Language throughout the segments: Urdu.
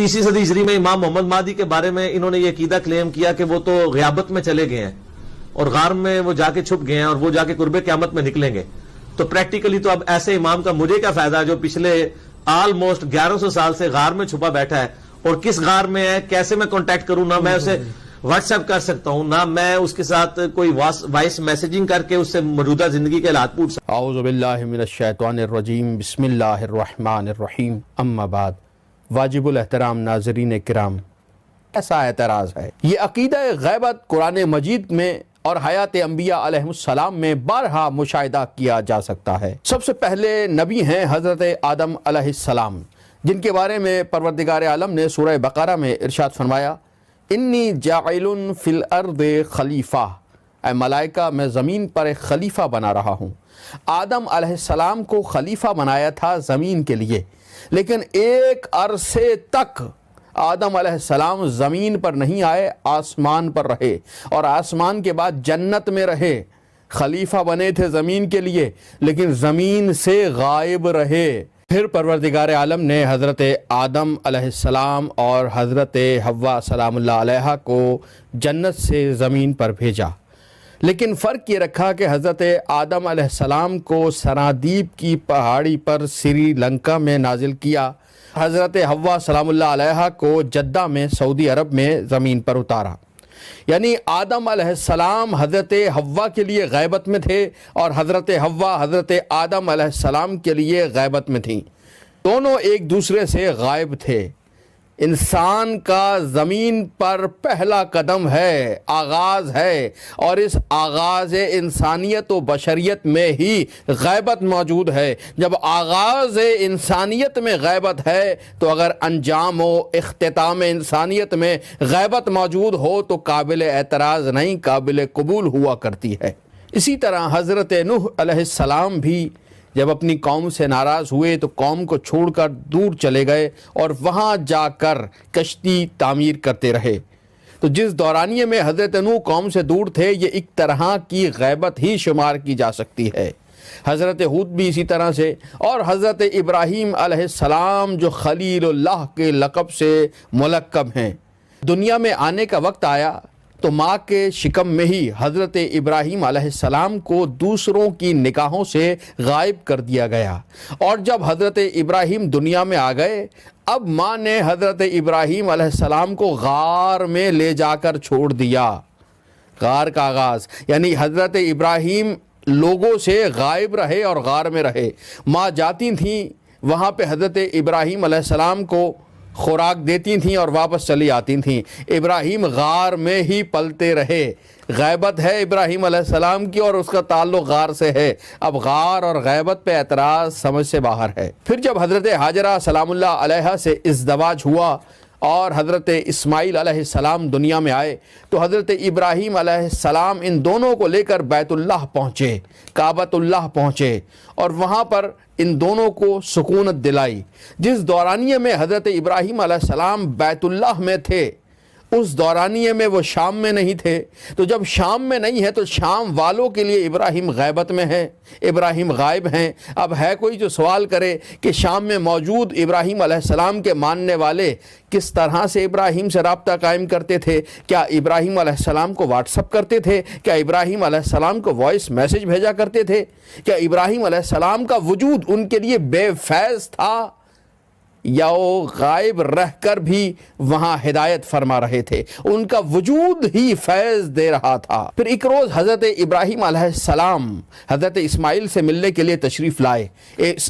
تیسری صدی ہجری میں امام محمد مہدی کے بارے میں انہوں نے یہ عقیدہ کلیم کیا کہ وہ تو غیابت میں چلے گئے ہیں اور غار میں وہ جا کے چھپ گئے ہیں اور وہ جا کے قرب قیامت میں نکلیں گے. تو پریکٹیکلی تو اب ایسے امام کا مجھے کیا فائدہ جو پچھلے آلموسٹ 1100 سال سے غار میں چھپا بیٹھا ہے, اور کس غار میں ہے, کیسے میں کانٹیکٹ کروں, نہ میں اسے واٹس ایپ کر سکتا ہوں, نہ میں اس کے ساتھ کوئی وائس میسیجنگ کر کے اس سے موجودہ زندگی کے حالات پوچھ سکتا ہوں. اعوذ باللہ من الشیطان الرجیم, بسم اللہ الرحمن الرحیم, اما بعد. واجب الاحترام ناظرین کرام, ایسا اعتراض ہے. یہ عقیدہ غیبت قرآن مجید میں اور حیات انبیاء علیہ السلام میں بارہا مشاہدہ کیا جا سکتا ہے. سب سے پہلے نبی ہیں حضرت آدم علیہ السلام, جن کے بارے میں پروردگار عالم نے سورہ بقرہ میں ارشاد فرمایا, انی جاعل فی الارض خلیفہ, اے ملائکہ میں زمین پر ایک خلیفہ بنا رہا ہوں. آدم علیہ السلام کو خلیفہ بنایا تھا زمین کے لیے, لیکن ایک عرصے تک آدم علیہ السلام زمین پر نہیں آئے, آسمان پر رہے, اور آسمان کے بعد جنت میں رہے. خلیفہ بنے تھے زمین کے لیے, لیکن زمین سے غائب رہے. پھر پروردگار عالم نے حضرت آدم علیہ السلام اور حضرت حوا سلام اللہ علیہ کو جنت سے زمین پر بھیجا, لیکن فرق یہ رکھا کہ حضرت آدم علیہ السلام کو سرادیپ کی پہاڑی پر سری لنکا میں نازل کیا, حضرت حوا سلام اللہ علیہ کو جدہ میں سعودی عرب میں زمین پر اتارا. یعنی آدم علیہ السلام حضرت حوا کے لیے غیبت میں تھے, اور حضرت حوا حضرت آدم علیہ السلام کے لیے غیبت میں تھیں. دونوں ایک دوسرے سے غائب تھے. انسان کا زمین پر پہلا قدم ہے, آغاز ہے, اور اس آغاز انسانیت و بشریت میں ہی غیبت موجود ہے. جب آغاز انسانیت میں غیبت ہے تو اگر انجام و اختتام انسانیت میں غیبت موجود ہو تو قابل اعتراض نہیں, قابل قبول ہوا کرتی ہے. اسی طرح حضرت نوح علیہ السلام بھی جب اپنی قوم سے ناراض ہوئے تو قوم کو چھوڑ کر دور چلے گئے اور وہاں جا کر کشتی تعمیر کرتے رہے. تو جس دورانیے میں حضرت نوح قوم سے دور تھے, یہ ایک طرح کی غیبت ہی شمار کی جا سکتی ہے. حضرت ہود بھی اسی طرح سے, اور حضرت ابراہیم علیہ السلام جو خلیل اللہ کے لقب سے ملقب ہیں. دنیا میں آنے کا وقت آیا تو ماں کے شکم میں ہی حضرت ابراہیم علیہ السلام کو دوسروں کی نگاہوں سے غائب کر دیا گیا, اور جب حضرت ابراہیم دنیا میں آ گئے, اب ماں نے حضرت ابراہیم علیہ السلام کو غار میں لے جا کر چھوڑ دیا. غار کا آغاز یعنی حضرت ابراہیم لوگوں سے غائب رہے اور غار میں رہے. ماں جاتی تھیں وہاں پہ حضرت ابراہیم علیہ السلام کو خوراک دیتی تھیں اور واپس چلی آتی تھیں. ابراہیم غار میں ہی پلتے رہے. غیبت ہے ابراہیم علیہ السلام کی اور اس کا تعلق غار سے ہے. اب غار اور غیبت پہ اعتراض سمجھ سے باہر ہے. پھر جب حضرت ہاجرہ سلام اللہ علیہ سے ازدواج ہوا اور حضرت اسماعیل علیہ السلام دنیا میں آئے تو حضرت ابراہیم علیہ السلام ان دونوں کو لے کر بیت اللہ پہنچے, کعبۃ اللہ پہنچے, اور وہاں پر ان دونوں کو سکونت دلائی. جس دورانیے میں حضرت ابراہیم علیہ السلام بیت اللہ میں تھے, اس دورانیے میں وہ شام میں نہیں تھے. تو جب شام میں نہیں ہے تو شام والوں کے لیے ابراہیم غیبت میں ہے, ابراہیم غائب ہیں. اب ہے کوئی جو سوال کرے کہ شام میں موجود ابراہیم علیہ السلام کے ماننے والے کس طرح سے ابراہیم سے رابطہ قائم کرتے تھے؟ کیا ابراہیم علیہ السلام کو واٹس اپ کرتے تھے؟ کیا ابراہیم علیہ السلام کو وائس میسج بھیجا کرتے تھے؟ کیا ابراہیم علیہ السلام کا وجود ان کے لیے بے فیض تھا, یا وہ غائب رہ کر بھی وہاں ہدایت فرما رہے تھے؟ ان کا وجود ہی فیض دے رہا تھا. پھر ایک روز حضرت ابراہیم علیہ السلام حضرت اسماعیل سے ملنے کے لیے تشریف لائے.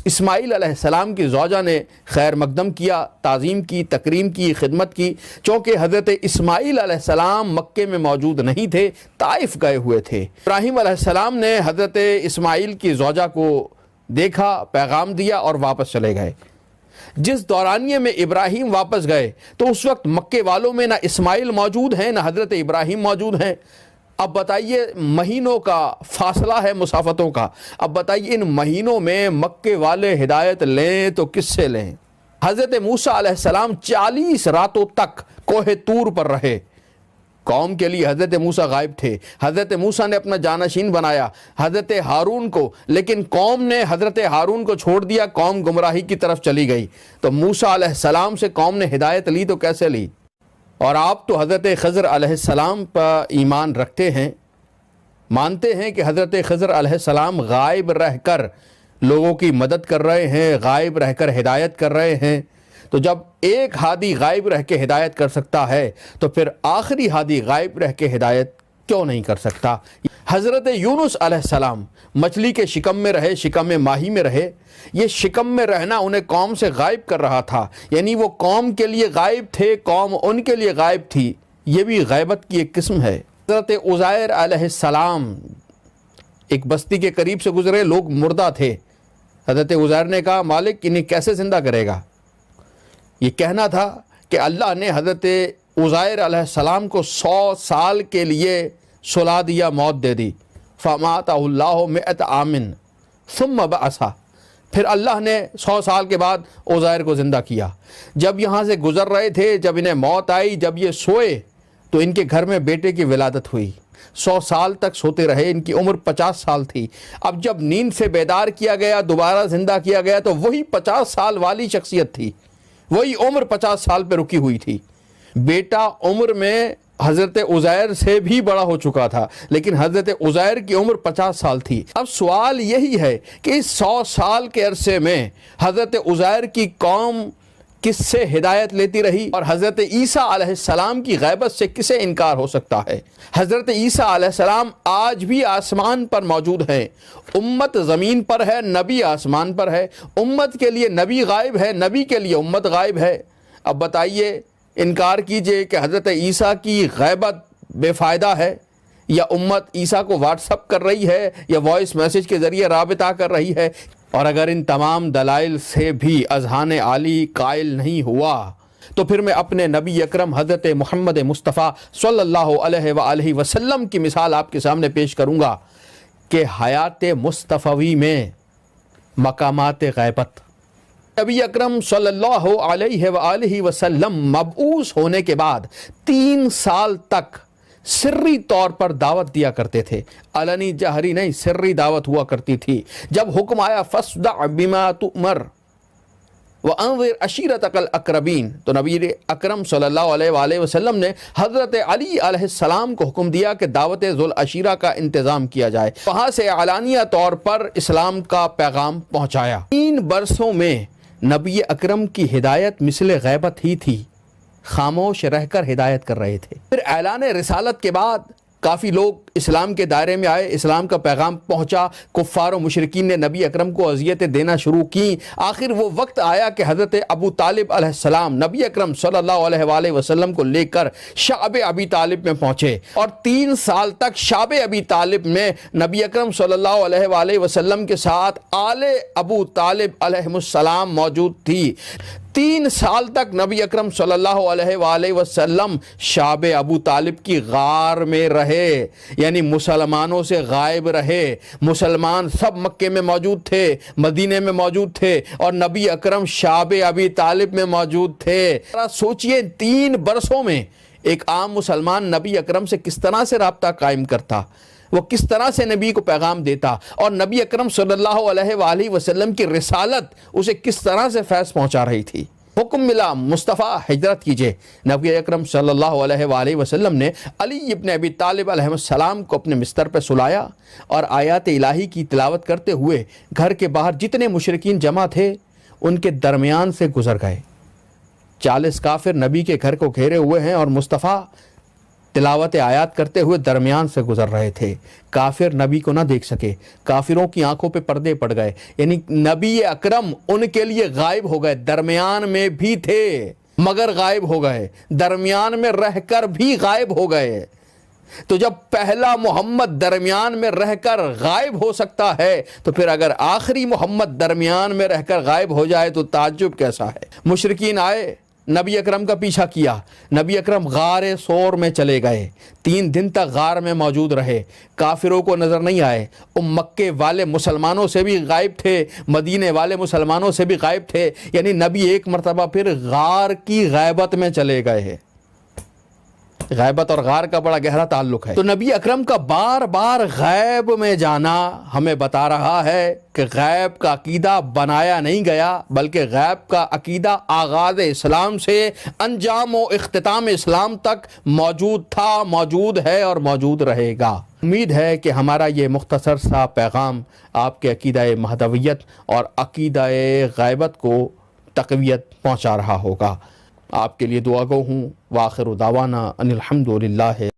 اسماعیل علیہ السلام کی زوجہ نے خیر مقدم کیا, تعظیم کی, تکریم کی, خدمت کی, چونکہ حضرت اسماعیل علیہ السلام مکے میں موجود نہیں تھے, طائف گئے ہوئے تھے. ابراہیم علیہ السلام نے حضرت اسماعیل کی زوجہ کو دیکھا, پیغام دیا اور واپس چلے گئے. جس دورانیے میں ابراہیم واپس گئے تو اس وقت مکے والوں میں نہ اسماعیل موجود ہیں نہ حضرت ابراہیم موجود ہیں. اب بتائیے, مہینوں کا فاصلہ ہے مسافتوں کا. اب بتائیے ان مہینوں میں مکے والے ہدایت لیں تو کس سے لیں؟ حضرت موسیٰ علیہ السلام 40 راتوں تک کوہ طور پر رہے. قوم کے لیے حضرت موسیٰ غائب تھے، حضرت موسیٰ نے اپنا جانشین بنایا حضرت ہارون کو، لیکن قوم نے حضرت ہارون کو چھوڑ دیا، قوم گمراہی کی طرف چلی گئی۔ تو موسیٰ علیہ السلام سے قوم نے ہدایت لی تو کیسے لی؟ اور آپ تو حضرت خضر علیہ السلام پر ایمان رکھتے ہیں، مانتے ہیں کہ حضرت خضر علیہ السلام غائب رہ کر لوگوں کی مدد کر رہے ہیں، غائب رہ کر ہدایت کر رہے ہیں۔ تو جب ایک ہادی غائب رہ کے ہدایت کر سکتا ہے تو پھر آخری ہادی غائب رہ کے ہدایت کیوں نہیں کر سکتا؟ حضرت یونس علیہ السلام مچھلی کے شکم میں رہے، شکم ماہی میں رہے، یہ شکم میں رہنا انہیں قوم سے غائب کر رہا تھا، یعنی وہ قوم کے لیے غائب تھے، قوم ان کے لیے غائب تھی۔ یہ بھی غیبت کی ایک قسم ہے۔ حضرت عزیر علیہ السلام ایک بستی کے قریب سے گزرے، لوگ مردہ تھے۔ حضرت عزیر نے کہا مالک انہیں کیسے زندہ کرے گا؟ یہ کہنا تھا کہ اللہ نے حضرت عزیر علیہ السلام کو 100 سال کے لیے سلا دیا، موت دے دی۔ فَمَاتَهُ اللَّهُ مِئَةَ عَامٍ ثُمَّ بَعَثَهُ، پھر اللہ نے 100 سال کے بعد عزیر کو زندہ کیا۔ جب یہاں سے گزر رہے تھے، جب انہیں موت آئی، جب یہ سوئے تو ان کے گھر میں بیٹے کی ولادت ہوئی۔ 100 سال تک سوتے رہے، ان کی عمر 50 سال تھی۔ اب جب نیند سے بیدار کیا گیا، دوبارہ زندہ کیا گیا تو وہی 50 سال والی شخصیت تھی، وہی عمر 50 سال پہ رکی ہوئی تھی۔ بیٹا عمر میں حضرت عزیر سے بھی بڑا ہو چکا تھا، لیکن حضرت عزیر کی عمر 50 سال تھی۔ اب سوال یہی ہے کہ اس 100 سال کے عرصے میں حضرت عزیر کی قوم کس سے ہدایت لیتی رہی، اور حضرت عیسیٰ علیہ السلام کی غیبت سے کسے انکار ہو سکتا ہے؟ حضرت عیسیٰ علیہ السلام آج بھی آسمان پر موجود ہیں، امت زمین پر ہے، نبی آسمان پر ہے۔ امت کے لیے نبی غائب ہے، نبی کے لیے امت غائب ہے۔ اب بتائیے، انکار کیجئے کہ حضرت عیسیٰ کی غیبت بے فائدہ ہے، یا امت عیسیٰ کو واٹس اپ کر رہی ہے، یا وائس میسج کے ذریعے رابطہ کر رہی ہے۔ اور اگر ان تمام دلائل سے بھی اذہان عالی قائل نہیں ہوا تو پھر میں اپنے نبی اکرم حضرت محمد مصطفیٰ صلی اللہ علیہ وآلہ وسلم کی مثال آپ کے سامنے پیش کروں گا کہ حیات مصطفی میں مقامات غیبت۔ نبی اکرم صلی اللہ علیہ وآلہ وسلم مبعوث ہونے کے بعد 3 سال تک سری طور پر دعوت دیا کرتے تھے، علنی جہری نہیں، سری دعوت ہوا کرتی تھی۔ جب حکم آیا فَاصْدَعْ بِمَا تُؤْمَرْ وَأَنذِرْ عَشِيرَتَكَ الْأَقْرَبِينَ، تو نبی اکرم صلی اللہ علیہ وآلہ وسلم نے حضرت علی علیہ السلام کو حکم دیا کہ دعوت ذوالعشیرہ کا انتظام کیا جائے۔ وہاں سے علانیہ طور پر اسلام کا پیغام پہنچایا۔ 3 برسوں میں نبی اکرم کی ہدایت مثل غیبت ہی تھی، خاموش رہ کر ہدایت کر رہے تھے۔ پھر اعلان رسالت کے بعد کافی لوگ اسلام کے دائرے میں آئے، اسلام کا پیغام پہنچا، کفار و مشرکین نے نبی اکرم کو اذیتیں دینا شروع کی۔ آخر وہ وقت آیا کہ حضرت ابو طالب علیہ السلام نبی اکرم صلی اللہ علیہ وآلہ وسلم کو لے کر شعب ابی طالب میں پہنچے، اور 3 سال تک شعب ابی طالب میں نبی اکرم صلی اللہ علیہ وآلہ وسلم کے ساتھ آل ابو طالب علیہ السلام موجود تھی۔ 3 سال تک نبی اکرم صلی اللہ علیہ وآلہ وسلم شعب ابو طالب کی غار میں رہے، یعنی مسلمانوں سے غائب رہے۔ مسلمان سب مکے میں موجود تھے، مدینے میں موجود تھے، اور نبی اکرم شعب ابی طالب میں موجود تھے۔ سوچئے 3 برسوں میں ایک عام مسلمان نبی اکرم سے کس طرح سے رابطہ قائم کرتا، وہ کس طرح سے نبی کو پیغام دیتا، اور نبی اکرم صلی اللہ علیہ وآلہ وسلم کی رسالت اسے کس طرح سے فیض پہنچا رہی تھی۔ حکم ملا مصطفیٰ ہجرت کیجئے۔ نبی اکرم صلی اللہ علیہ وآلہ وسلم نے علی ابن ابی طالب علیہ السلام کو اپنے بستر پہ سلایا اور آیات الہی کی تلاوت کرتے ہوئے گھر کے باہر جتنے مشرکین جمع تھے ان کے درمیان سے گزر گئے۔ 40 کافر نبی کے گھر کو گھیرے ہوئے ہیں اور مصطفیٰ تلاوت آیات کرتے ہوئے درمیان سے گزر رہے تھے۔ کافر نبی کو نہ دیکھ سکے، کافروں کی آنکھوں پہ پردے پڑ گئے، یعنی نبی اکرم ان کے لیے غائب ہو گئے، درمیان میں بھی تھے مگر غائب ہو گئے، درمیان میں رہ کر بھی غائب ہو گئے۔ تو جب پہلا محمد درمیان میں رہ کر غائب ہو سکتا ہے تو پھر اگر آخری محمد درمیان میں رہ کر غائب ہو جائے تو تعجب کیسا ہے۔ مشرکین آئے، نبی اکرم کا پیچھا کیا، نبی اکرم غار سور میں چلے گئے، 3 دن تک غار میں موجود رہے، کافروں کو نظر نہیں آئے۔ مکے والے مسلمانوں سے بھی غائب تھے، مدینے والے مسلمانوں سے بھی غائب تھے، یعنی نبی ایک مرتبہ پھر غار کی غیبت میں چلے گئے ہیں۔ غیبت اور غار کا بڑا گہرا تعلق ہے۔ تو نبی اکرم کا بار بار غیب میں جانا ہمیں بتا رہا ہے کہ غیب کا عقیدہ بنایا نہیں گیا، بلکہ غیب کا عقیدہ آغاز اسلام سے انجام و اختتام اسلام تک موجود تھا، موجود ہے اور موجود رہے گا۔ امید ہے کہ ہمارا یہ مختصر سا پیغام آپ کے عقیدہ مہدویت اور عقیدہ غیبت کو تقویت پہنچا رہا ہوگا۔ آپ کے لیے دعا گو ہوں۔ وآخر دعوانا ان الحمد للہ